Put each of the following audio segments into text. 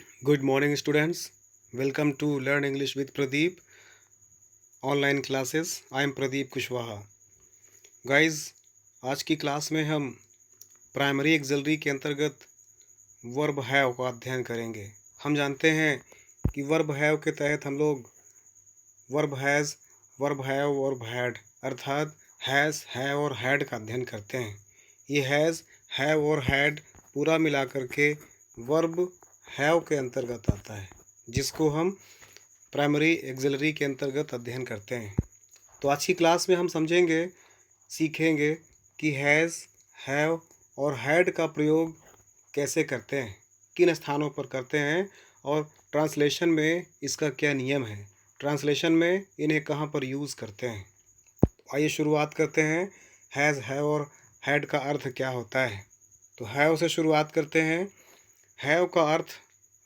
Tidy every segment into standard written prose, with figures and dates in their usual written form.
Good morning, students. Welcome to Learn English with Pradeep online classes. I am Pradeep Kushwaha. Guys, आज की class में हम primary axillary के अंतर्गत verb have का अध्ययन करेंगे। हम जानते हैं कि वर्ब हैव के तहत हम लोग verb has, verb have, verb had अर्थात हैज़, हैव और हैड का अध्ययन करते हैं। ये हैज़, हैव और हैड पूरा मिला करके वर्ब हैव के अंतर्गत आता है, जिसको हम प्राइमरी एक्सिलरी के अंतर्गत अध्ययन करते हैं। तो आज की क्लास में हम समझेंगे, सीखेंगे कि हैज़, हैव और हैड का प्रयोग कैसे करते हैं, किन स्थानों पर करते हैं और ट्रांसलेशन में इसका क्या नियम है, ट्रांसलेशन में इन्हें कहाँ पर यूज़ करते हैं। आइए शुरुआत करते हैं। हैज़, हैव और हैड का अर्थ क्या होता है। तो हैव से शुरुआत करते हैं। हैव का अर्थ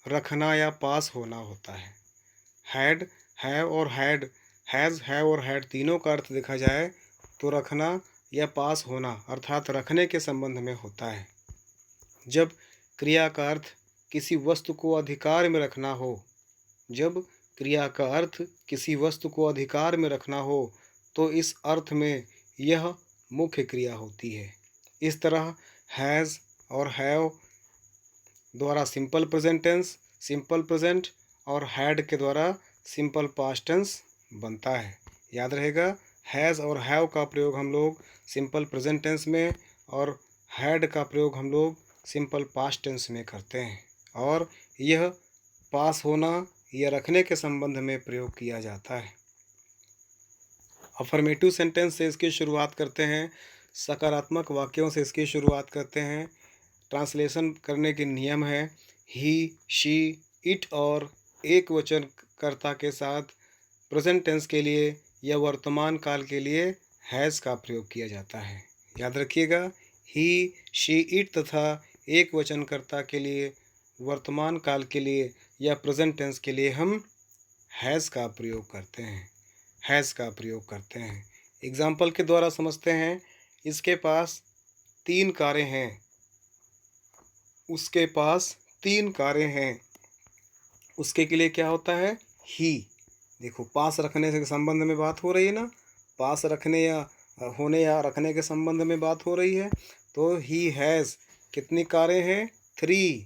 रखना या पास होना होता है। हैड, हैव और हैड, हैज़, हैव और हैड तीनों का अर्थ देखा जाए तो रखना या पास होना अर्थात रखने के संबंध में होता है। जब क्रिया का अर्थ किसी वस्तु को अधिकार में रखना हो, जब क्रिया का अर्थ किसी वस्तु को अधिकार में रखना हो तो इस अर्थ में यह मुख्य क्रिया होती है। इस तरह हैज़ और हैव द्वारा simple present tense, simple present और हैड के द्वारा सिंपल पास्ट टेंस बनता है। याद रहेगा, हैज़ और हैव का प्रयोग हम लोग सिंपल प्रेजेंट टेंस में और हैड का प्रयोग हम लोग सिंपल पास्ट टेंस में करते हैं और यह पास होना या रखने के संबंध में प्रयोग किया जाता है। अफर्मेटिव सेंटेंस से इसकी शुरुआत करते हैं, सकारात्मक वाक्यों से इसकी शुरुआत करते हैं। ट्रांसलेशन करने के नियम है ही, शी, इट और एक वचन कर्ता के साथ प्रेजेंट टेंस के लिए या वर्तमान काल के लिए हैज़ का प्रयोग किया जाता है। याद रखिएगा, ही, शी, इट तथा एक वचन कर्ता के लिए वर्तमान काल के लिए या प्रेजेंट टेंस के लिए हम हैज़ का प्रयोग करते हैं, हैज़ का प्रयोग करते हैं। एग्जाम्पल के द्वारा समझते हैं। इसके पास 3 कारें हैं, उसके पास 3 कारें हैं। उसके के लिए क्या होता है, ही। देखो, पास रखने से संबंध में बात हो रही है ना, पास रखने या होने या रखने के संबंध में बात हो रही है। तो ही हैज़ कितनी कारें हैं, 3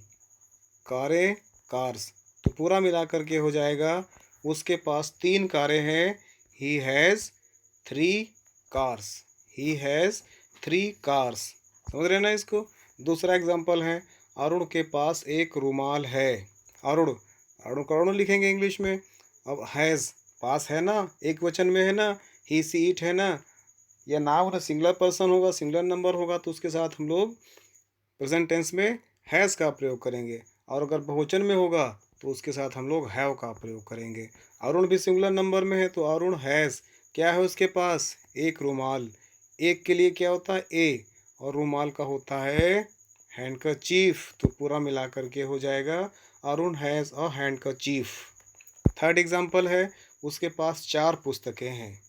कारें, कार्स। तो पूरा मिलाकर के हो जाएगा, उसके पास 3 कारें हैं। He has 3 cars, he has 3 cars. समझ रहे ना इसको। दूसरा एग्जाम्पल है, अरुण के पास एक रुमाल है। अरुण, अरुण का अरुण लिखेंगे इंग्लिश में। अब हैज़ पास है ना, एक वचन में है ना, ही, सी, इट है ना, या नाउन है, सिंगुलर पर्सन होगा, सिंगुलर नंबर होगा तो उसके साथ हम लोग प्रेजेंट टेंस में हैज़ का प्रयोग करेंगे। और अगर बहुवचन में होगा तो उसके साथ हम लोग हैव का प्रयोग करेंगे। अरुण भी सिंगुलर नंबर में है तो अरुण हैज़, क्या है उसके पास, एक रुमाल। एक के लिए क्या होता है, ए, और रुमाल का होता है हैंडकरचीफ। तो पूरा मिला करके हो जाएगा, Arun has a handkerchief. Third example है, उसके पास 4 पुस्तकें हैं।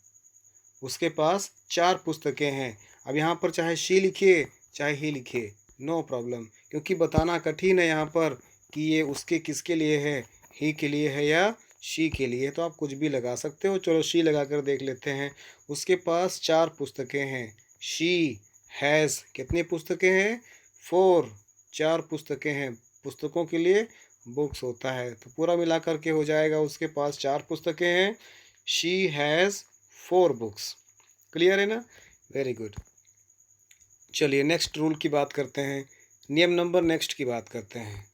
उसके पास 4 पुस्तकें हैं। अब यहाँ पर चाहे शी लिखिए चाहे ही लिखिए, नो प्रॉब्लम, क्योंकि बताना कठिन है यहाँ पर कि ये उसके किसके लिए है, ही के लिए है या शी के लिए। तो आप कुछ भी लगा सकते हो। चलो शी लगा कर देख लेते हैं। उसके पास 4 पुस्तकें हैं। शी हैज़ कितनी पुस्तकें हैं, 4, 4 पुस्तकें हैं। पुस्तकों के लिए बुक्स होता है। तो पूरा मिला करके हो जाएगा, उसके पास 4 पुस्तकें हैं। She has 4 books. क्लियर है ना, वेरी गुड। चलिए नेक्स्ट रूल की बात करते हैं, नियम नंबर नेक्स्ट की बात करते हैं।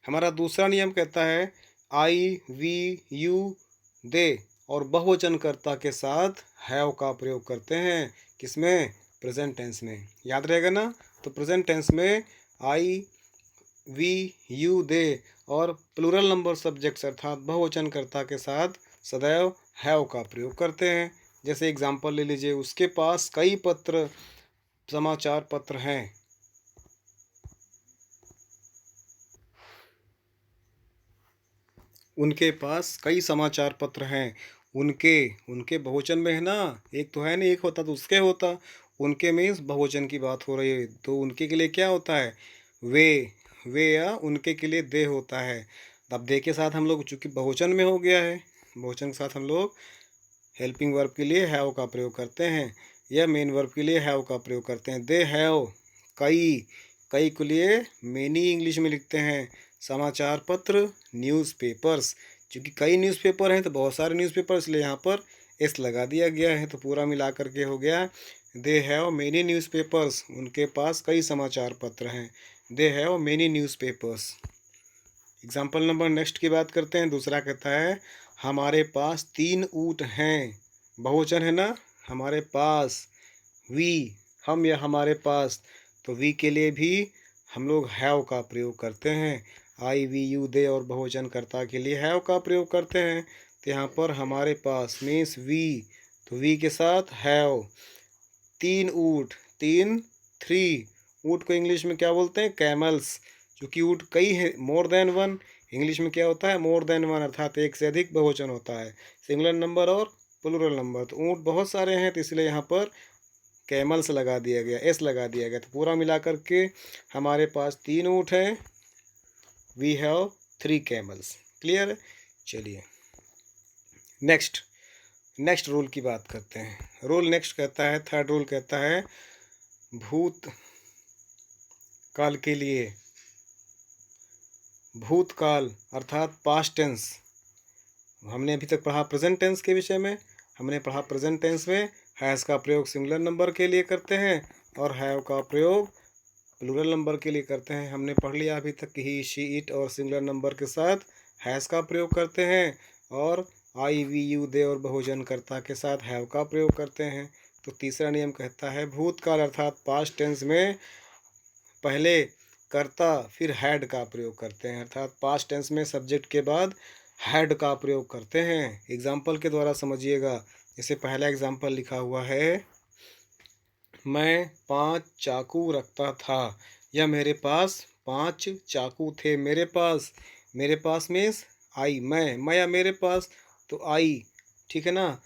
हमारा दूसरा नियम कहता है आई, वी, यू, दे और बहुवचन कर्ता के साथ हैव का प्रयोग करते हैं। किसमें, प्रेजेंट टेंस में। याद रहेगा ना। तो प्रेजेंट टेंस में आई, वी, यू, दे और प्लूरल नंबर सब्जेक्ट्स अर्थात बहुवचन कर्ता के साथ सदैव हैव का प्रयोग करते हैं। जैसे एग्जाम्पल ले लीजिए, उसके पास कई पत्र, समाचार पत्र हैं। उनके पास कई समाचार पत्र हैं। उनके, उनके बहुवचन में है ना, एक तो है नहीं, एक होता तो उसके होता। उनके मीन्स बहुवचन की बात हो रही है तो उनके के लिए क्या होता है, वे, वे या उनके के लिए दे होता है। अब दे के साथ हम लोग चूंकि बहुवचन में हो गया है, बहुवचन के साथ हम लोग हेल्पिंग वर्ब के लिए हैव का प्रयोग करते हैं या मेन वर्ब के लिए हैव का प्रयोग करते हैं। दे हैव, कई, कई के लिए मेनी इंग्लिश में लिखते हैं। समाचार पत्र, न्यूज़पेपर्स, क्योंकि कई न्यूज़पेपर हैं तो बहुत सारे न्यूज़पेपर, इसलिए यहाँ पर एस लगा दिया गया है। तो पूरा मिला करके हो गया दे हैव मेनी न्यूज़पेपर्स, उनके पास कई समाचार पत्र हैं। They have many newspapers. Example number next की बात करते हैं। दूसरा कहता है हमारे पास 3 ऊँट हैं। बहुवचन है ना, हमारे पास, वी, हम या हमारे पास, तो वी के लिए भी हम लोग हैव का प्रयोग करते हैं। आई, वी, यू, दे और बहुवचन कर्ता के लिए हैव का प्रयोग करते हैं। तो यहाँ पर हमारे पास मीन्स वी, तो वी के साथ हैव। 3 ऊँट, 3, 3, ऊँट को इंग्लिश में क्या बोलते हैं? कैमल्स। क्योंकि ऊँट कई है, मोर देन वन, इंग्लिश में क्या होता है? मोर देन वन, अर्थात एक से अधिक बहुवचन होता है, सिंगुलर नंबर और प्लूरल नंबर। तो ऊँट बहुत सारे हैं, तो इसलिए यहाँ पर कैमल्स लगा दिया गया, एस लगा दिया गया। तो पूरा मिलाकर के हमारे पास 3 ऊँट हैं। We have 3 camels. क्लियर है? चलिए नेक्स्ट रूल की बात करते हैं। रूल नेक्स्ट कहता है, थर्ड रूल कहता है भूत काल के लिए, भूतकाल अर्थात पास्ट टेंस। हमने अभी तक पढ़ा प्रेजेंट टेंस के विषय में, हमने पढ़ा प्रेजेंट टेंस में हैज़ का प्रयोग सिंगुलर नंबर के लिए करते हैं और हैव का प्रयोग प्लूरल नंबर के लिए करते हैं। हमने पढ़ लिया अभी तक कि ही, शी, इट और सिंगुलर नंबर के साथ हैज़ का प्रयोग करते हैं और आई, वी, यू, दे और बहुवचन कर्ता के साथ हैव का प्रयोग करते हैं। तो तीसरा नियम कहता है भूतकाल अर्थात पास्ट टेंस में पहले कर्ता फिर हैड का प्रयोग करते हैं, अर्थात पास्ट टेंस में सब्जेक्ट के बाद हैड का प्रयोग करते हैं। एग्जाम्पल के द्वारा समझिएगा। जैसे पहला एग्जाम्पल लिखा हुआ है, मैं 5 चाकू रखता था, या मेरे पास 5 चाकू थे। मेरे पास मीन्स आई, मैं या मेरे पास, तो आई, ठीक है ना।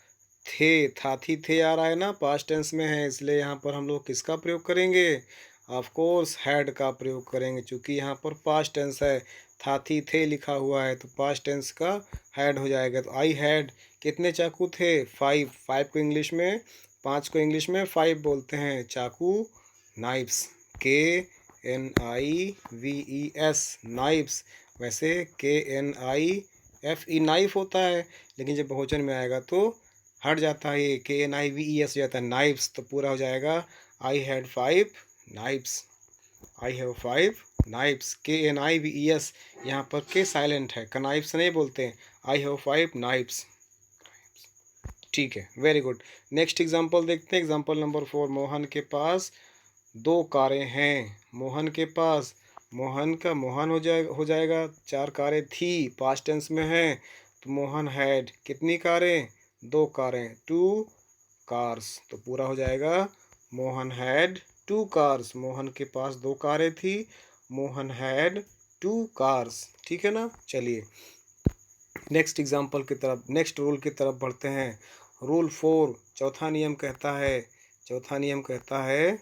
थे, था, थी, थे आ रहा है ना, पास्ट टेंस में है, इसलिए यहाँ पर हम लोग किसका प्रयोग करेंगे? ऑफ कोर्स हैड का प्रयोग करेंगे, क्योंकि यहाँ पर पास्ट टेंस है, था, थी, थे लिखा हुआ है, तो पास्ट टेंस का हैड हो जाएगा। तो आई हैड, कितने चाकू थे? 5, 5 को इंग्लिश में, 5 को इंग्लिश में 5 बोलते हैं। चाकू, नाइफ्स, KNIVES, नाइफ्स। वैसे KNIFE नाइफ होता है, लेकिन जब बहुवचन में आएगा तो हट जाता है, ये KNIVES हो जाता है, नाइफ्स। तो पूरा हो जाएगा I had 5 knifes, I have 5 knifes. KNIVES, यहाँ पर के साइलेंट है, कनाइफ्स नहीं बोलते हैं, आई हैव 5 नाइफ्स। ठीक है, वेरी गुड। नेक्स्ट एग्जाम्पल देखते हैं। एग्जाम्पल नंबर 4, मोहन के पास 2 कारें हैं। मोहन के पास, मोहन का मोहन हो जाएगा 4 कारें थी, पास्ट टेंस में है, तो मोहन हैड कितनी कारें? 2 कारें, 2 कार्स। तो पूरा हो जाएगा मोहन हैड 2 कार्स। मोहन के पास 2 कारें थी, मोहन हैड 2 कार्स। ठीक है ना। चलिए नेक्स्ट एग्जाम्पल की तरफ, नेक्स्ट रूल की तरफ बढ़ते हैं। रूल 4, चौथा नियम कहता है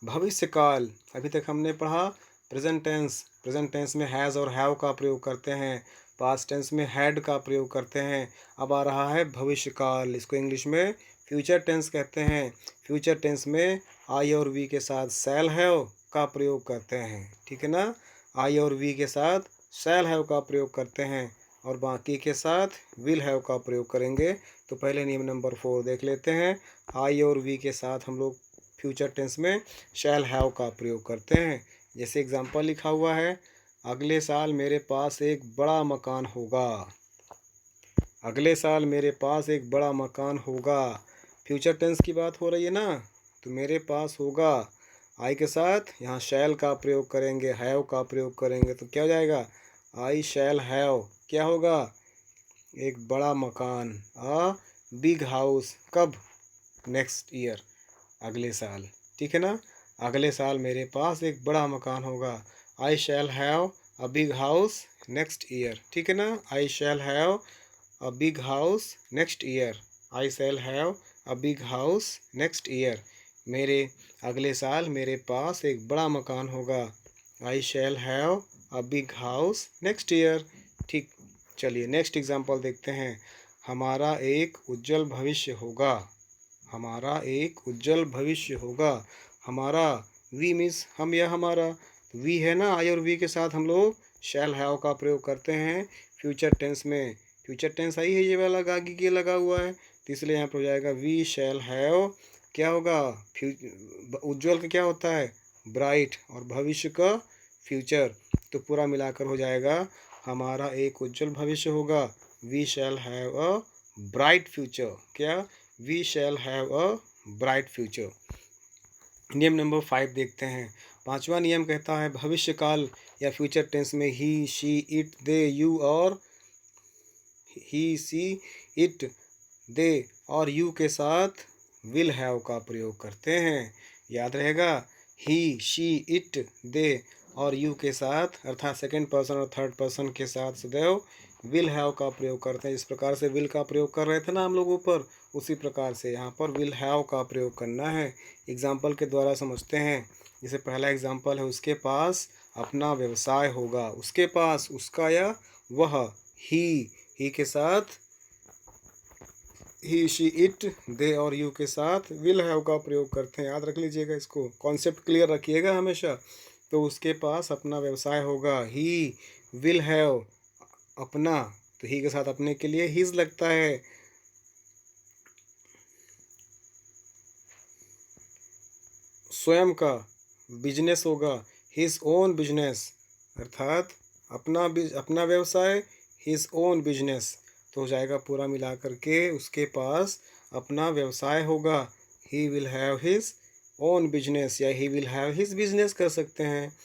भविष्यकाल। अभी तक हमने पढ़ा प्रेजेंट टेंस में हैज़ और हैव का प्रयोग करते हैं, पास्ट टेंस में हैड का प्रयोग करते हैं। अब आ रहा है भविष्यकाल, इसको इंग्लिश में फ्यूचर टेंस कहते हैं। फ्यूचर टेंस में आई और वी के साथ शैल हैव का प्रयोग करते हैं, ठीक है ना। आई और वी के साथ शैल हैव का प्रयोग करते हैं और बाकी के साथ विल हैव का प्रयोग करेंगे। तो पहले नियम नंबर 4 देख लेते हैं। आई और वी के साथ हम लोग फ्यूचर टेंस में शैल हैव का प्रयोग करते हैं। जैसे एग्जांपल लिखा हुआ है, अगले साल मेरे पास एक बड़ा मकान होगा। अगले साल मेरे पास एक बड़ा मकान होगा, फ्यूचर टेंस की बात हो रही है ना, तो मेरे पास होगा, आई के साथ यहाँ शैल का प्रयोग करेंगे, हैव का प्रयोग करेंगे, तो क्या हो जाएगा? आई शैल हैव, क्या होगा? एक बड़ा मकान, अ बिग हाउस। कब? नेक्स्ट ईयर, अगले साल, ठीक है ना। अगले साल मेरे पास एक बड़ा मकान होगा, I shall have a big house next year, ठीक है ना। I shall have a big house next year, I shall have a big house next year. मेरे अगले साल मेरे पास एक बड़ा मकान होगा, I shall have a big house next year. ठीक, चलिए नेक्स्ट एग्जांपल देखते हैं। हमारा एक उज्जवल भविष्य होगा। हमारा एक उज्जवल भविष्य होगा। हमारा वी मीन्स हम या हमारा, वी है ना, आई और वी के साथ हम लोग शैल हैव का प्रयोग करते हैं फ्यूचर टेंस में। फ्यूचर टेंस आई है, ये वाला गागी के लगा हुआ है, तो इसलिए यहाँ पर हो जाएगा वी शैल हैव, क्या होगा, उज्जवल का क्या होता है, ब्राइट, और भविष्य का फ्यूचर, तो पूरा मिलाकर हो जाएगा हमारा एक उज्जवल भविष्य होगा। We shall have a bright future, क्या, we shall have a bright future. नियम नंबर 5 देखते हैं। पांचवा नियम कहता है भविष्य काल या फ्यूचर टेंस में ही, शी, इट, दे, यू और ही, सी, इट, दे और यू के साथ विल हैव का प्रयोग करते हैं। याद रहेगा, ही, शी, इट, दे और यू के साथ अर्थात सेकंड पर्सन और थर्ड पर्सन के साथ सदैव विल हैव का प्रयोग करते हैं। इस प्रकार से विल का प्रयोग कर रहे थे ना हम लोग ऊपर, उसी प्रकार से यहाँ पर विल हैव का प्रयोग करना है। एग्जाम्पल के द्वारा समझते हैं। जैसे पहला एग्जाम्पल है, उसके पास अपना व्यवसाय होगा। उसके पास, उसका या वह, ही के साथ ही, शी, इट, दे और यू के साथ विल हैव का प्रयोग करते हैं। याद रख लीजिएगा, इसको कॉन्सेप्ट क्लियर रखिएगा हमेशा। तो उसके पास अपना व्यवसाय होगा, ही विल हैव अपना, तो ही के साथ अपने के लिए हिज लगता है। स्वयं का बिजनेस होगा, हिज ओन बिजनेस, अर्थात अपना व्यवसाय, हिज ओन बिजनेस, तो हो जाएगा पूरा मिलाकर के उसके पास अपना व्यवसाय होगा। He will have his own business, या he will have his business कर सकते हैं।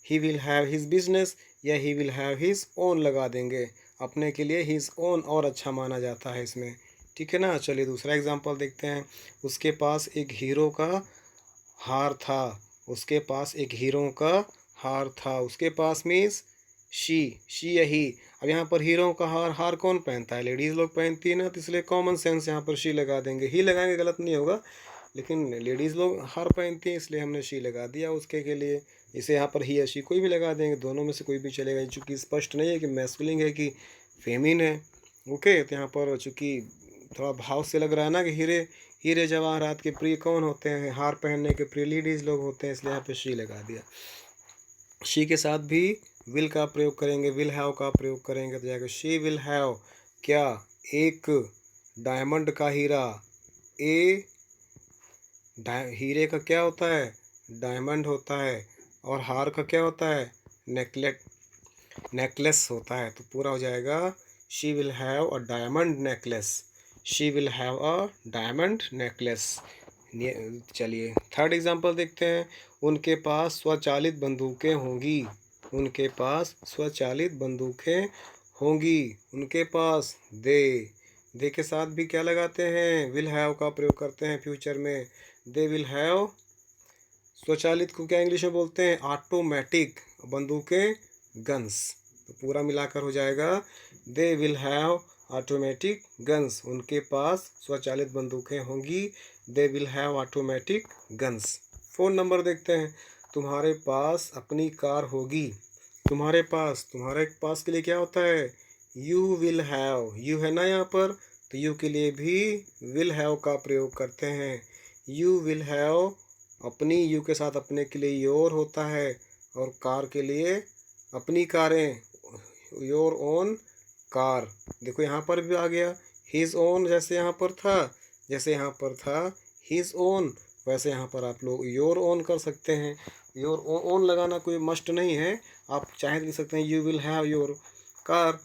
He will have his business या he will have his own लगा देंगे। अपने के लिए हिज ओन और अच्छा माना जाता है इसमें। ठीक है ना। चलिए दूसरा एग्जांपल देखते हैं। उसके पास एक हीरो का हार था। उसके पास एक हीरो का हार था। उसके पास मीन्स शी या ही। अब यहाँ पर हीरो का हार कौन पहनता है, लेडीज़ लोग पहनती है ना, तो इसलिए कॉमन सेंस यहाँ पर शी लगा देंगे। ही लगाएंगे गलत नहीं होगा, लेकिन लेडीज़ लोग हार पहनती हैं इसलिए हमने शी लगा दिया उसके के लिए। इसे यहाँ पर ही या शी कोई भी लगा देंगे, दोनों में से कोई भी चलेगा, चूँकि स्पष्ट नहीं है कि मैस्कुलिन है कि फेमिन है। ओके, तो यहाँ पर चूँकि थोड़ा भाव से लग रहा है ना कि हीरे जवाहरात के प्रिय कौन होते हैं, हार पहनने के प्रिय लेडीज़ लोग होते हैं, इसलिए यहाँ पे शी लगा दिया। शी के साथ भी विल का प्रयोग करेंगे, विल हैव का प्रयोग करेंगे, तो जाएगा शी विल हैव, क्या, एक डायमंड का हीरा। हीरे का क्या होता है, डायमंड होता है, और हार का क्या होता है, नेकलेस होता है। तो पूरा हो जाएगा she will have a diamond necklace. She will have a diamond necklace. चलिए थर्ड एग्जांपल देखते हैं। उनके पास स्वचालित बंदूकें होंगी। उनके पास स्वचालित बंदूकें होंगी। उनके पास दे के साथ भी क्या लगाते हैं, विल हैव का प्रयोग करते हैं फ्यूचर में। दे विल हैव, स्वचालित को क्या इंग्लिश में बोलते हैं, ऑटोमेटिक बंदूकें, गन्स। तो पूरा मिलाकर हो जाएगा they will have automatic guns. उनके पास स्वचालित बंदूकें होंगी। They will have automatic guns. 4 number देखते हैं। तुम्हारे पास अपनी कार होगी। तुम्हारे पास के लिए क्या होता है, यू विल हैव। यू है ना यहाँ पर, तो यू के लिए भी विल हैव का प्रयोग करते हैं। यू विल हैव, अपनी, यू के साथ अपने के लिए योर होता है, और कार के लिए अपनी कारें, योर ओन कार। देखो यहाँ पर भी आ गया हिज ओन, जैसे यहाँ पर था हिज ओन, वैसे यहाँ पर आप लोग योर ओन कर सकते हैं। योर ओन लगाना कोई मस्ट नहीं है, आप चाहे लिख सकते हैं you will have your car,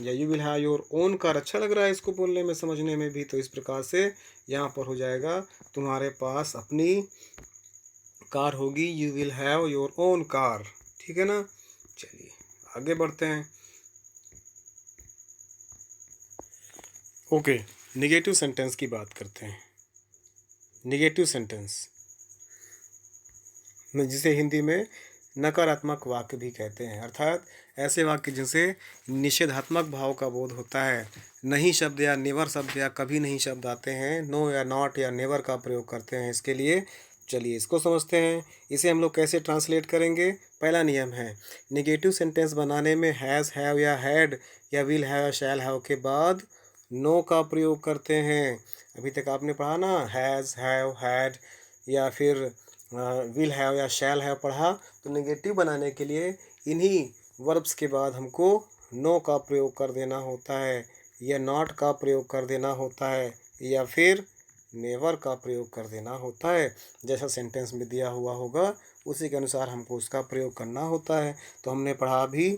या you will have your own car. अच्छा लग रहा है इसको बोलने में, समझने में भी। तो इस प्रकार से यहाँ पर हो जाएगा तुम्हारे पास अपनी कार होगी, you will have your own car. ठीक है ना। चलिए आगे बढ़ते हैं। ओके, निगेटिव सेंटेंस की बात करते हैं। निगेटिव सेंटेंस में जिसे हिंदी में नकारात्मक वाक्य भी कहते हैं, अर्थात ऐसे वाक्य जिनसे निषेधात्मक भाव का बोध होता है। नहीं शब्द या नेवर शब्द या कभी नहीं शब्द आते हैं। नो या नॉट या नेवर का प्रयोग करते हैं इसके लिए। चलिए इसको समझते हैं। इसे हम लोग कैसे ट्रांसलेट करेंगे। पहला नियम है, नेगेटिव सेंटेंस बनाने में हैज़, हैव या हैड या विल हैव या शैल हैव के बाद नो का प्रयोग करते हैं। अभी तक आपने पढ़ा ना, हैज़, हैव, हैड या फिर विल हैव या शैल हैव पढ़ा। तो नेगेटिव बनाने के लिए इन्हीं वर्ब्स के बाद हमको नो का प्रयोग कर देना होता है, या नॉट का प्रयोग कर देना होता है, या फिर नेवर का प्रयोग कर देना होता है। जैसा सेंटेंस में दिया हुआ होगा उसी के अनुसार हमको उसका प्रयोग करना होता है। तो हमने पढ़ा भी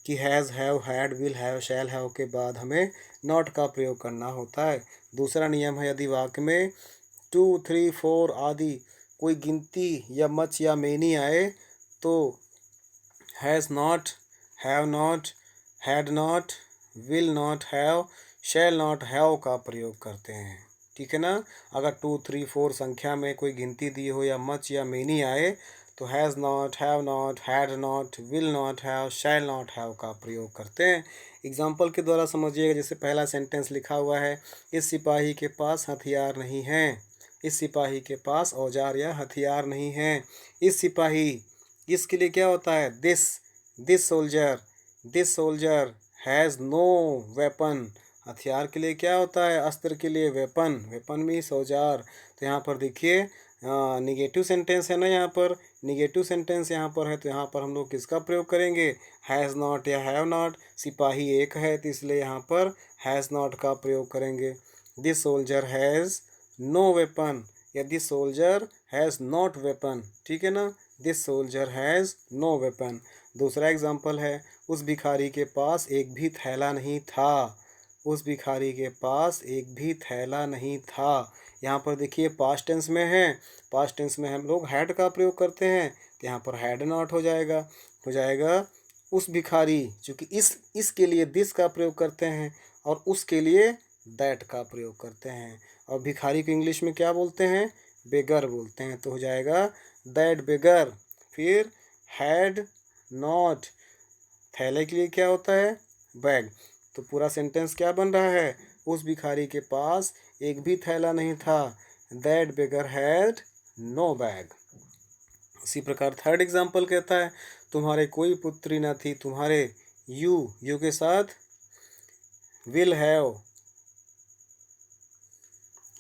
कि has, have, had, will have, shall have के बाद हमें नॉट का प्रयोग करना होता है। दूसरा नियम है, यदि वाक्य में 2, 3, 4 आदि कोई गिनती या मच या मेनी आए तो has not, have not, had not, will not have, shall not have का प्रयोग करते हैं। ठीक है ना। अगर 2, 3, 4 संख्या में कोई गिनती दी हो या मच या मेनी आए तो has not, have not, had not, will not have, shall not have का प्रयोग करते हैं। एग्जाम्पल के द्वारा समझिएगा। जैसे पहला सेंटेंस लिखा हुआ है, इस सिपाही के पास हथियार नहीं हैं। इस सिपाही के पास औजार या हथियार नहीं हैं। इस सिपाही, इसके लिए क्या होता है, this soldier, this soldier has no weapon. हथियार के लिए क्या होता है, अस्त्र के लिए वेपन, वेपन मीन्स औजार। तो यहाँ पर देखिए निगेटिव सेंटेंस है ना, यहाँ पर निगेटिव सेंटेंस यहाँ पर है, तो यहाँ पर हम लोग किसका प्रयोग करेंगे, हैज़ नॉट या हैव नॉट। सिपाही एक है तो इसलिए यहाँ पर हैज़ नॉट का प्रयोग करेंगे। This soldier has no weapon या this soldier has not weapon. ठीक है ना, this soldier has no weapon. दूसरा एग्जाम्पल है, उस भिखारी के पास एक भी थैला नहीं था। उस भिखारी के पास एक भी थैला नहीं था। यहाँ पर देखिए पास्ट टेंस में है, पास्ट टेंस में हम लोग हैड का प्रयोग करते हैं, तो यहाँ पर हैड नॉट हो जाएगा उस भिखारी, चूँकि इसके लिए दिस का प्रयोग करते हैं और उसके लिए दैट का प्रयोग करते हैं। और भिखारी को इंग्लिश में क्या बोलते हैं, बेगर बोलते हैं। तो हो जाएगा दैट बेगर। फिर हैड नॉट, थैले के लिए क्या होता है, बैग। तो पूरा सेंटेंस क्या बन रहा है, उस भिखारी के पास एक भी थैला नहीं था। That beggar had no bag. इसी प्रकार थर्ड एग्जाम्पल कहता है, तुम्हारे कोई पुत्री न थी। तुम्हारे यू के साथ विल हैव,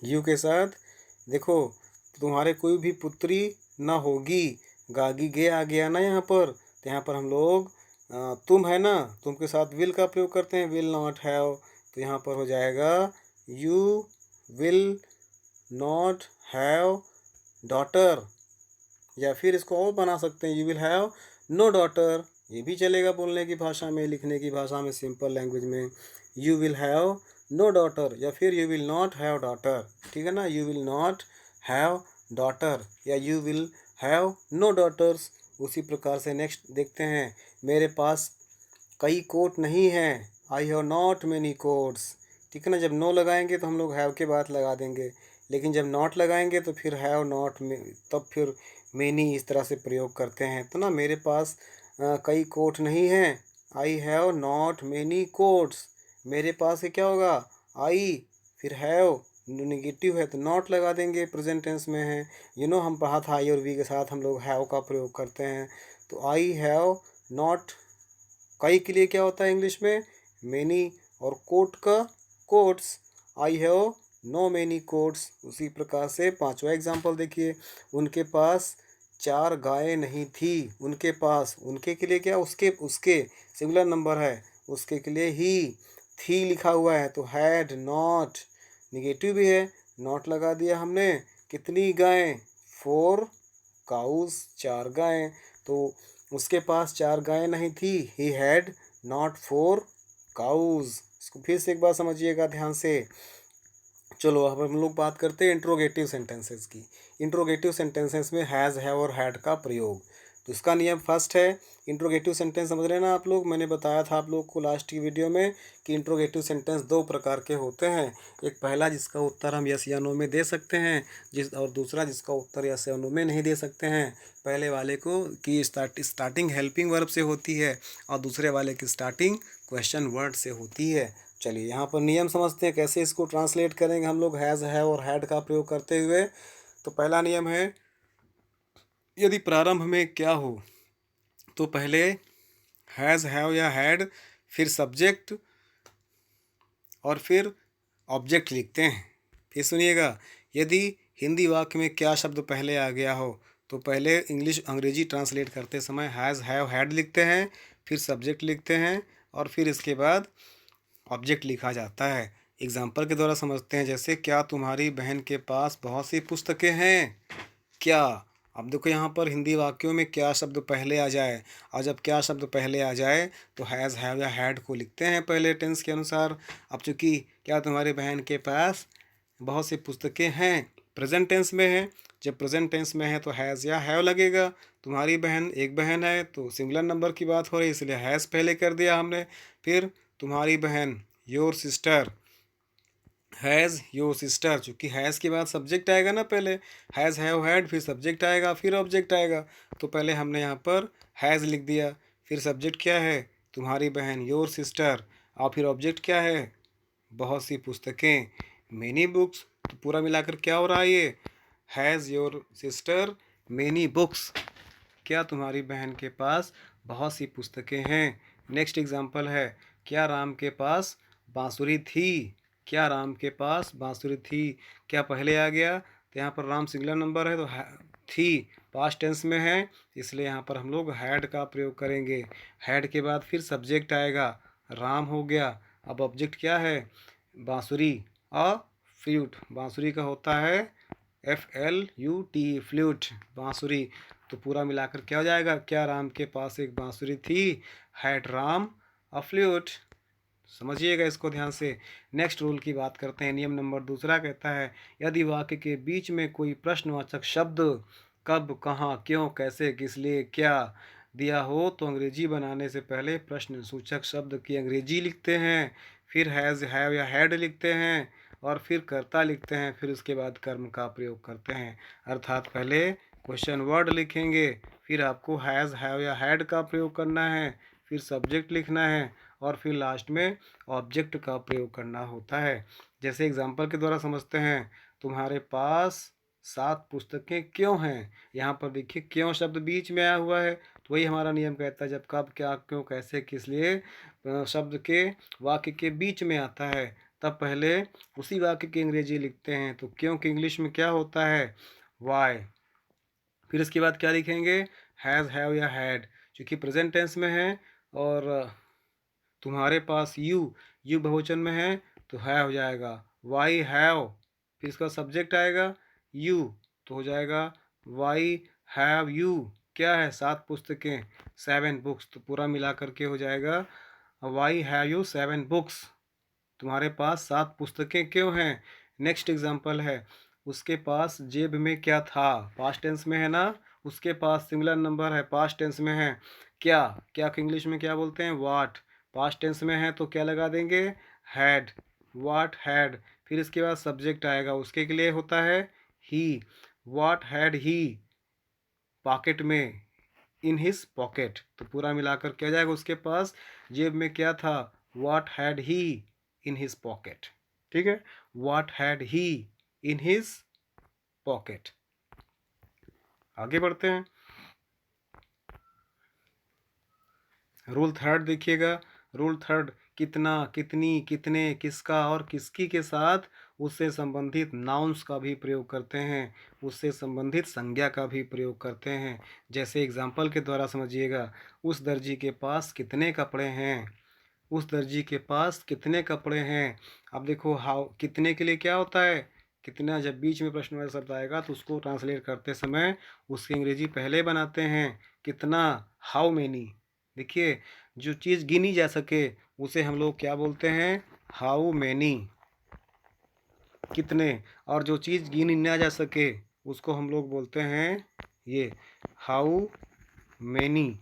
यू के साथ देखो तुम्हारे कोई भी पुत्री ना होगी। गागी गे आ गया ना यहाँ पर, तो यहाँ पर हम लोग तुम है ना, तुम के साथ विल का प्रयोग करते हैं, विल नॉट हैव। तो यहाँ पर हो जाएगा you will not have daughter, या फिर इसको और बना सकते हैं, you will have no daughter. ये भी चलेगा बोलने की भाषा में, लिखने की भाषा में, सिंपल लैंग्वेज में। You will have no daughter या फिर you will not have daughter. ठीक है ना, you will not have daughter या you will have no daughters. उसी प्रकार से नेक्स्ट देखते हैं, मेरे पास कई कोट नहीं हैं। I have not many quotes. ठीक है ना, जब नो लगाएंगे तो हम लोग हैव के बाद लगा देंगे, लेकिन जब नॉट लगाएंगे तो फिर हैव नॉट में, तब फिर मैनी इस तरह से प्रयोग करते हैं। तो ना मेरे पास कई कोट नहीं हैं। I have not many quotes. मेरे पास ये क्या होगा, आई फिर हैव निगेटिव है तो नॉट लगा देंगे, प्रेजेंट टेंस में है। हम पढ़ा था आई और वी के साथ हम लोग हैव का प्रयोग करते हैं। तो आई हैव नॉट, कई के लिए क्या होता है इंग्लिश में, मैनी, और कोट का quotes, I have know many quotes. उसी प्रकार से पांचवा एग्जाम्पल देखिए, उनके पास 4 गायें नहीं थी। उनके पास, उनके के लिए क्या, उसके सिंगुलर नंबर है, उसके के लिए ही थी लिखा हुआ है, तो हैड नॉट, निगेटिव भी है, नॉट लगा दिया हमने। कितनी गायें, 4 काउज, 4 गायें। तो उसके पास 4 गायें नहीं थी, ही हैड नॉट 4 काउज। इसको फिर से एक बार समझिएगा ध्यान से। चलो अब हम लोग बात करते हैं इंट्रोगेटिव सेंटेंसेस की। इंट्रोगेटिव सेंटेंसेस में हैज़, हैव और हैड का प्रयोग। तो इसका नियम फर्स्ट है, इंट्रोगेटिव सेंटेंस समझ रहे हैं ना आप लोग। मैंने बताया था आप लोग को लास्ट की वीडियो में कि इंट्रोगेटिव सेंटेंस 2 प्रकार के होते हैं। एक पहला जिसका उत्तर हम यस या नो में दे सकते हैं, और दूसरा जिसका उत्तर यस या नो में नहीं दे सकते हैं। पहले वाले को की स्टार्टिंग हेल्पिंग वर्ब से होती है और दूसरे वाले की स्टार्टिंग क्वेश्चन वर्ड से होती है। चलिए यहाँ पर नियम समझते हैं, कैसे इसको ट्रांसलेट करेंगे हम लोग हैज़, हैव और हैड का प्रयोग करते हुए। तो पहला नियम है, यदि प्रारंभ में क्या हो तो पहले हैज़, हैव या हैड, फिर सब्जेक्ट और फिर ऑब्जेक्ट लिखते हैं। फिर सुनिएगा, यदि हिंदी वाक्य में क्या शब्द पहले आ गया हो तो पहले अंग्रेजी ट्रांसलेट करते समय हैज़, हैव, हैड लिखते हैं, फिर सब्जेक्ट लिखते हैं और फिर इसके बाद ऑब्जेक्ट लिखा जाता है। एग्जाम्पल के द्वारा समझते हैं, जैसे क्या तुम्हारी बहन के पास बहुत सी पुस्तकें हैं? क्या। अब देखो यहाँ पर हिंदी वाक्यों में क्या शब्द पहले आ जाए, और जब क्या शब्द पहले आ जाए तो हैज़, हैव या हैड को लिखते हैं पहले टेंस के अनुसार। अब चूंकि क्या तुम्हारी बहन के पास बहुत सी पुस्तकें हैं प्रेजेंट टेंस में है, जब प्रेजेंट टेंस में है तो हैज़ या हैव लगेगा। तुम्हारी बहन एक बहन है तो सिंगुलर नंबर की बात हो रही है इसलिए हैज़ पहले कर दिया हमने। फिर तुम्हारी बहन your sister, has your sister, चूँकि हैज़ के बाद सब्जेक्ट आएगा ना, पहले हैज़, हैव, हैड, फिर सब्जेक्ट आएगा, फिर ऑब्जेक्ट आएगा। तो पहले हमने यहाँ पर हैज़ लिख दिया, फिर सब्जेक्ट क्या है, तुम्हारी बहन योर सिस्टर, और फिर ऑब्जेक्ट क्या है, बहुत सी पुस्तकें, मेनी बुक्स। तो पूरा मिलाकर क्या हो रहा है ये, has your sister many books, क्या तुम्हारी बहन के पास बहुत सी पुस्तकें हैं। नेक्स्ट एग्जाम्पल है, क्या राम के पास बांसुरी थी? क्या राम के पास बांसुरी थी, क्या पहले आ गया, तो यहाँ पर राम सिंगुलर नंबर है तो थी पास्ट टेंस में है इसलिए यहाँ पर हम लोग हैड का प्रयोग करेंगे। हैड के बाद फिर सब्जेक्ट आएगा, राम हो गया, अब ऑब्जेक्ट क्या है, बांसुरी और फ्लूट। बांसुरी का होता है FLUT, फ्लूट, बांसुरी। तो पूरा मिलाकर क्या हो जाएगा, क्या राम के पास एक बांसुरी थी, हैड राम अ फ्लूट। समझिएगा इसको ध्यान से। नेक्स्ट रूल की बात करते हैं। नियम नंबर दूसरा कहता है, यदि वाक्य के बीच में कोई प्रश्नवाचक शब्द कब, कहाँ, क्यों, कैसे, किस लिए, क्या दिया हो तो अंग्रेजी बनाने से पहले प्रश्न सूचक शब्द की अंग्रेजी लिखते हैं, फिर हैज़, हैव या हैड लिखते हैं और फिर कर्ता लिखते हैं, फिर उसके बाद कर्म का प्रयोग करते हैं। अर्थात पहले क्वेश्चन वर्ड लिखेंगे, फिर आपको हैज़, हैव या हैड का प्रयोग करना है, फिर सब्जेक्ट लिखना है और फिर लास्ट में ऑब्जेक्ट का प्रयोग करना होता है। जैसे एग्जाम्पल के द्वारा समझते हैं, तुम्हारे पास 7 पुस्तकें क्यों हैं? यहाँ पर देखिए क्यों शब्द बीच में आया हुआ है, तो वही हमारा नियम कहता है, जब कब, क्या, क्यों, कैसे, किस लिए शब्द के वाक्य के बीच में आता है तब पहले उसी वाक्य की अंग्रेजी लिखते हैं। तो क्यों की इंग्लिश में क्या होता है, वाई। फिर इसके बाद क्या लिखेंगे, हैज़, हैव या हैड, क्योंकि प्रेजेंट टेंस में है और तुम्हारे पास यू बहुवचन में है तो है हो जाएगा वाई हैव, फिर इसका सब्जेक्ट आएगा यू तो हो जाएगा वाई हैव यू, क्या है 7 पुस्तकें, 7 बुक्स, तो पूरा मिला करके हो जाएगा वाई हैव यू 7 बुक्स, तुम्हारे पास 7 पुस्तकें क्यों हैं। नेक्स्ट एग्जाम्पल है, उसके पास जेब में क्या था, पास्ट टेंस में है ना, उसके पास सिंगुलर नंबर है, पास्ट टेंस में है, क्या, क्या को इंग्लिश में क्या बोलते हैं, वाट, पास्ट टेंस में है तो क्या लगा देंगे, हैड, वाट हैड, फिर इसके बाद सब्जेक्ट आएगा, उसके लिए होता है ही, वाट हैड ही पॉकेट में, इन हिज पॉकेट, तो पूरा मिलाकर क्या जाएगा, उसके पास जेब में क्या था, what had he in his pocket. ठीक है, what had he in his pocket. आगे बढ़ते हैं। रूल थर्ड देखिएगा, रूल थर्ड, कितना, कितनी, कितने, किसका और किसकी के साथ उससे संबंधित नाउन्स का भी प्रयोग करते हैं, उससे संबंधित संज्ञा का भी प्रयोग करते हैं। जैसे एग्जाम्पल के द्वारा समझिएगा, उस दर्जी के पास कितने कपड़े हैं, उस दर्जी के पास कितने कपड़े हैं। अब देखो हाउ, कितने के लिए क्या होता है, कितना, जब बीच में प्रश्नवाचक शब्द आएगा तो उसको ट्रांसलेट करते समय उसकी अंग्रेजी पहले बनाते हैं, कितना, हाउ मेनी। देखिए, जो चीज़ गिनी जा सके उसे हम लोग क्या बोलते हैं, हाउ मैनी, कितने, और जो चीज़ गिनी ना जा सके उसको हम लोग बोलते हैं ये हाउ मैनी,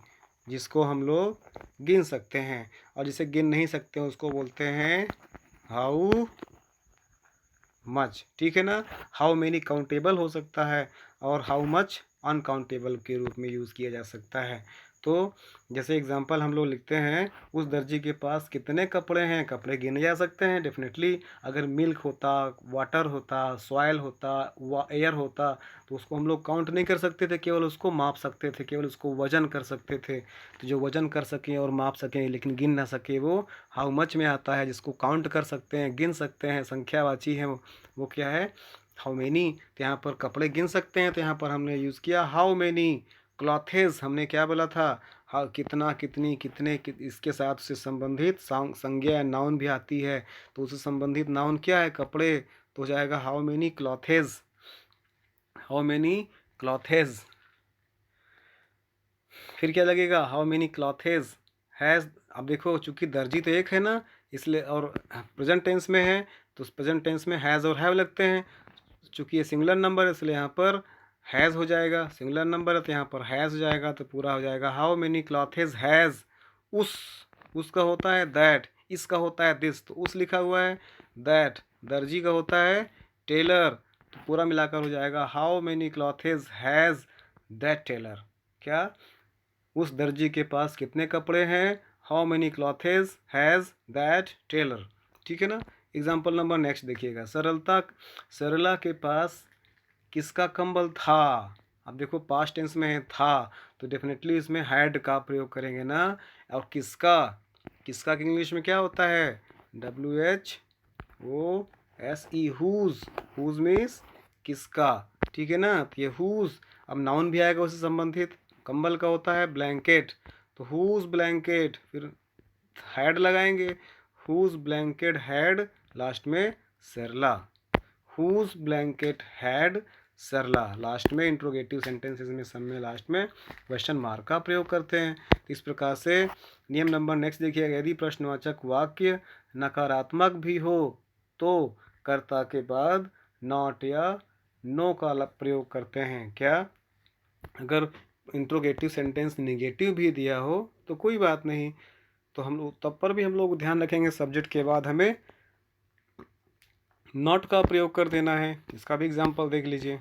जिसको हम लोग गिन सकते हैं, और जिसे गिन नहीं सकते उसको बोलते हैं हाउ मच। ठीक है ना, हाउ मैनी काउंटेबल हो सकता है और हाउ मच अनकाउंटेबल के रूप में यूज़ किया जा सकता है। तो जैसे एग्जांपल हम लोग लिखते हैं, उस दर्जी के पास कितने कपड़े हैं, कपड़े गिने जा सकते हैं डेफिनेटली। अगर मिल्क होता, वाटर होता, सॉयल होता, एयर होता, तो उसको हम लोग काउंट नहीं कर सकते थे, केवल उसको माप सकते थे, केवल उसको वजन कर सकते थे। तो जो वजन कर सकें और माप सकें लेकिन गिन ना सके, वो हाउ मच में आता है। जिसको काउंट कर सकते हैं, गिन सकते हैं, संख्यावाची है, वो क्या है, हाउ मेनी। तो यहाँ पर कपड़े गिन सकते हैं, तो यहाँ पर हमने यूज़ किया हाउ मेनी क्लॉथेज। हमने क्या बोला था, हाँ कितना, कितनी, कितने, इसके साथ से संबंधित संज्ञा नाउन भी आती है। तो उससे संबंधित नाउन क्या है, कपड़े। तो हो जाएगा how many clothes, how many clothes. फिर क्या लगेगा, हाउ मेनी क्लॉथेज हैज़। अब देखो चूंकि दर्जी तो एक है ना, इसलिए, और प्रेजेंट टेंस में है, तो प्रेजेंट टेंस में हैज़ और हैव लगते हैं। चूंकि ये सिंगुलर नंबर है, इसलिए यहाँ पर हैज़ हो जाएगा। सिंगुलर नंबर है तो यहाँ पर हैज़ हो जाएगा, तो पूरा हो जाएगा हाउ मेनी क्लॉथेज हैज़। उस, उसका होता है दैट, इसका होता है दिस, तो उस लिखा हुआ है दैट। दर्जी का होता है टेलर, तो पूरा मिलाकर हो जाएगा how many clothes has that tailor. क्या, उस दर्जी के पास कितने कपड़े हैं, how many clothes has that tailor. ठीक है ना। एग्जाम्पल नंबर नेक्स्ट देखिएगा, सरला के पास किसका कंबल था। अब देखो पास्ट टेंस में है था, तो डेफिनेटली इसमें हैड का प्रयोग करेंगे ना। और किसका, किसका की इंग्लिश में क्या होता है, WHOSE, हुज मीन्स किसका। ठीक है ना। तो ये हुज, अब नाउन भी आएगा उससे संबंधित। कंबल का होता है ब्लैंकेट, तो हुज ब्लैंकेट, फिर हैड लगाएंगे, हुज ब्लैंकेट हैड, लास्ट में Sarla, whose blanket had Sarla. Last में इंट्रोगेटिव सेंटेंसेस में सब में लास्ट में क्वेश्चन मार्क का प्रयोग करते हैं। तो इस प्रकार से नियम नंबर नेक्स्ट देखिएगा, यदि प्रश्नवाचक वाक्य नकारात्मक भी हो तो कर्ता के बाद नॉट या नो का प्रयोग करते हैं। क्या, अगर इंट्रोगेटिव सेंटेंस निगेटिव भी दिया हो तो कोई बात नहीं, तो हम लोग तब पर भी हम लोग ध्यान रखेंगे सब्जेक्ट के बाद हमें नॉट का प्रयोग कर देना है। इसका भी एग्जाम्पल देख लीजिए,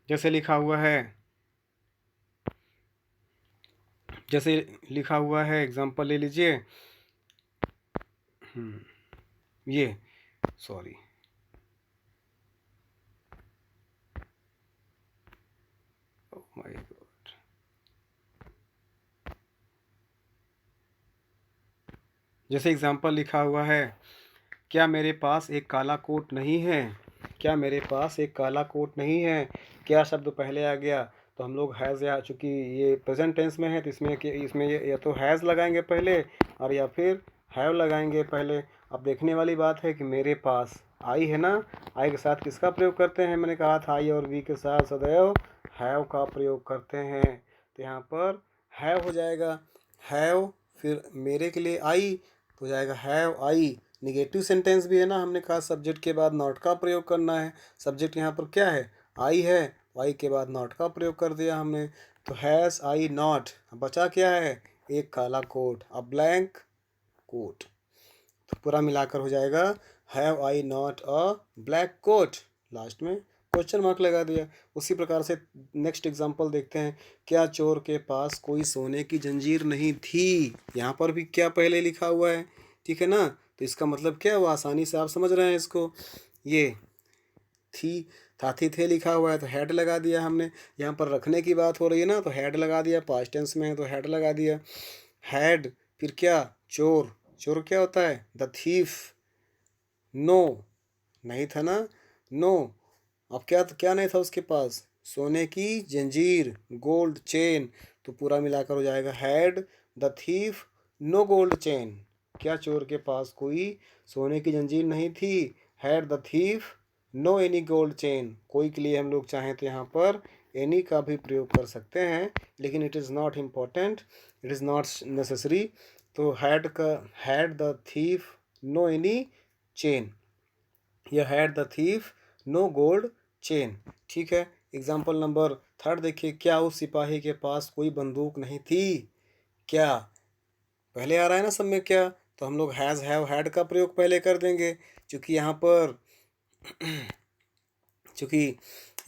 जैसे लिखा हुआ है, जैसे लिखा हुआ है एग्जाम्पल ले लीजिए। ये सॉरी, ओह माय गॉड, जैसे एग्जाम्पल लिखा हुआ है, क्या मेरे पास एक काला कोट नहीं है, क्या मेरे पास एक काला कोट नहीं है। क्या शब्द पहले आ गया, तो हम लोग हैज़, या चूँकि ये प्रेजेंट टेंस में है तो इसमें या तो हैज़ लगाएंगे पहले, और या फिर हैव लगाएंगे पहले। अब देखने वाली बात है कि मेरे पास आई है ना, आई के साथ किसका प्रयोग करते हैं, मैंने कहा था आई और वी के साथ सदैव हैव का प्रयोग करते हैं। तो यहाँ पर हैव हो जाएगा, हैव, फिर मेरे के लिए आई, तो हो जाएगा हैव आई। निगेटिव सेंटेंस भी है ना, हमने कहा सब्जेक्ट के बाद नॉट का प्रयोग करना है। सब्जेक्ट यहाँ पर क्या है, आई है, आई के बाद नॉट का प्रयोग कर दिया हमने। तो हैज़ आई नॉट, बचा क्या है, एक काला कोट, अ ब्लैंक कोट। तो पूरा मिलाकर हो जाएगा have I not a black coat, last में क्वेश्चन मार्क लगा दिया। उसी प्रकार से नेक्स्ट एग्जांपल देखते हैं, क्या चोर के पास कोई सोने की जंजीर नहीं थी। यहाँ पर भी क्या पहले लिखा हुआ है, ठीक है ना। तो इसका मतलब क्या हुआ, आसानी से आप समझ रहे हैं इसको। ये थी, था, थी, थे लिखा हुआ है तो हेड लगा दिया हमने। यहाँ पर रखने की बात हो रही है ना, तो हेड लगा दिया, पास्ट टेंस में है तो हेड लगा दिया, हैड। फिर क्या, चोर, चोर क्या होता है, द थीफ। नो, नहीं था ना, नो। अब क्या, तो क्या नहीं था उसके पास, सोने की जंजीर, गोल्ड चेन। तो पूरा मिलाकर हो जाएगा had the thief no gold chain. क्या चोर के पास कोई सोने की जंजीर नहीं थी, had the thief no any gold chain. कोई के लिए हम लोग चाहें तो यहाँ पर एनी का भी प्रयोग कर सकते हैं, लेकिन it is not important, it is not necessary. तो हैड का, had the thief no any chain, या had the thief no gold chain. ठीक है। एग्जाम्पल नंबर थर्ड देखिए, क्या उस सिपाही के पास कोई बंदूक नहीं थी। क्या पहले आ रहा है ना सब में क्या, तो हम लोग हैज़ हैव हैड का प्रयोग पहले कर देंगे। चूँकि यहाँ पर चूँकि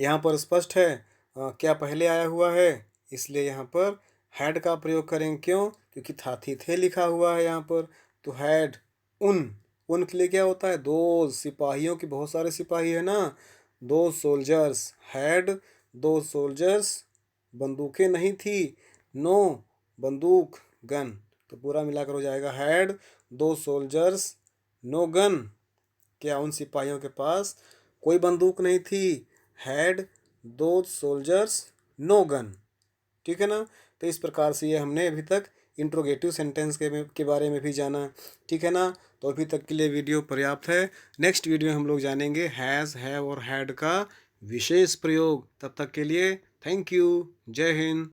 यहाँ पर स्पष्ट है क्या पहले आया हुआ है, इसलिए यहाँ पर हैड का प्रयोग करेंगे, क्यों? क्योंकि था थी थे लिखा हुआ है यहाँ पर। तो हैड, उन के लिए क्या होता है? दोज, सिपाहियों की, बहुत सारे सिपाही है ना। Those soldiers had, those soldiers, बंदूकें नहीं थी, नो बंदूक, गन। तो पूरा मिलाकर हो जाएगा हैड दो सोल्जर्स नो गन। क्या उन सिपाहियों के पास कोई बंदूक नहीं थी? हैड दो सोल्जर्स नो गन। ठीक है ना। तो इस प्रकार से ये हमने अभी तक इंट्रोगेटिव सेंटेंस के बारे में भी जाना। ठीक है ना। तो अभी तक के लिए वीडियो पर्याप्त है। नेक्स्ट वीडियो में हम लोग जानेंगे हैज़, हैव और हैड का विशेष प्रयोग। तब तक के लिए थैंक यू। जय हिंद।